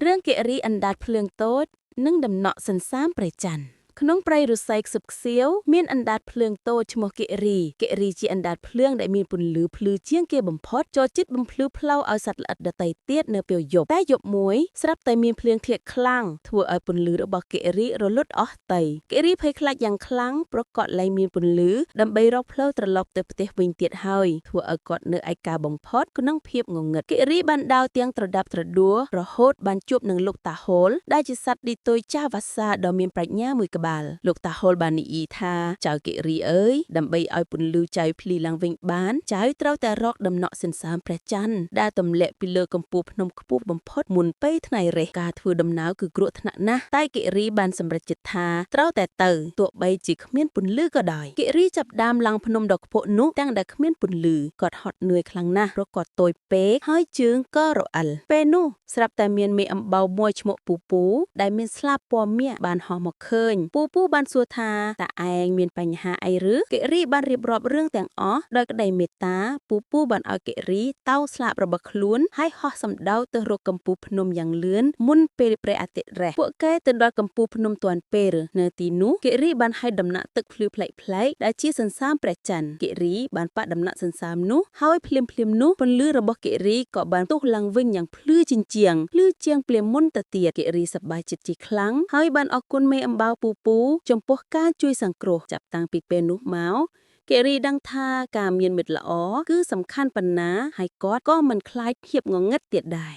រឿងកិរីអណ្ដាតភ្លើងតូចនិងដំណក់សន្សាមព្រះច័ន្ទក្នុងព្រៃឫស្សីខ្សឹបខ្សៀវមានអណ្ដាតភ្លើងតូចឈ្មោះកិរីជាអណ្ដាតភ្លើងដែលមានពន្លឺភ្លឺជាងគេបំផុតចូលចិត្តបំភ្លឺផ្លូវឲ្យសត្វល្អិតដទៃទៀតនៅពេលយប់តែយប់មួយស្រាប់តែមានភ្លៀងធ្លាក់ខ្លាំងធ្វើឲ្យពន្លឺរបស់កិរីរលត់អស់ទៅកិរីភ័យខ្លាចយ៉ាងខ្លាំងព្រោះគាត់លែងមានពន្លឺដើម្បីរកផ្លូវត្រឡប់ទៅផ្ទះវិញទៀតហើយធ្វើឲ្យគាត់នៅឯកាបំផុតក្នុងភាពងងឹតកិរីបានដើរទាំងត្រដាប់ត្រដួលរហូតបានជួបនឹងលោកតាហូលដែលជាសត្វឌីទុយចាស់វស្សាដ៏មានប្រាជ្ញាមួយក្បាលលោកតាហូលបាននិយាយថាចៅកិរីអើយដើម្បីឲ្យពន្លឺចៅភ្លីឡើងវិញបានចៅត្រូវតែរកដំណក់សន្សាមព្រះច័ន្ទដែលទម្លាក់ពីលើកំពូលភ្នំខ្ពស់បំផុតមុនពេលថ្ងៃរះការធ្វើដំណើរគឺគ្រោះថ្នាក់ណាស់តែកិរីបានសម្រេចចិត្តថាត្រូវតែទៅទោះបីជាគ្មានពន្លឺក៏ដោយកិរីចាប់ដើមឡើងភ្នំដ៏ខ្ពស់នោះទាំងដែលគ្មានពន្លឺគាត់ហត់នឿយខ្លាំងណាស់ព្រោះគាត់តូចពេកហើយជើងក៏រអិលពេលនោះស្រាប់តែមានមេអំបៅមួយឈ្មោះពូពូដែលមានស្លាបពណ៌មាសបានហោះមកឃើញពូពូបានសួរថាតើឯងមានបញ្ហាអីឬកិរីបានរៀបរាប់រឿងទាំងអស់ដោយក្តីមេត្តាពូពូបានឲ្យកិរីតោស្លាបរបស់ខ្លួនហើយហោះសំដៅទៅរកកំពូលភ្នំយ៉ាងលឿនមុនពេលព្រះអាទិត្យរះពួកគេទៅដល់កំពូលភ្នំទាន់ពេលនៅទីនោះកិរីបានឲ្យដំណាក់ទឹកភ្លឺប្លែកៗដែលជាសន្សាមព្រះច័ន្ទកិរីបានប៉ាក់ដំណាក់សន្សាមនោះហើយភ្លាមនោះពន្លឺរបស់កិរីក៏បានទុះឡើងវិញយ៉ាងភ្លឺជាងភ្លាមមុនទៅទៀតកិរីសប្បាយចិត្តជាខ្លាំងហើយបានអរគុណមេអំបៅពូពូចំពោះការជួយសង្គ្រោះចាប់តាំងពីពេលនោះមកកិរីដឹងថាការមានមិត្តល្អគឺសំខាន់ប៉ុណ្ណាហើយគាត់ក៏មិនខ្លាចភាពងងឹតទៀតដែរ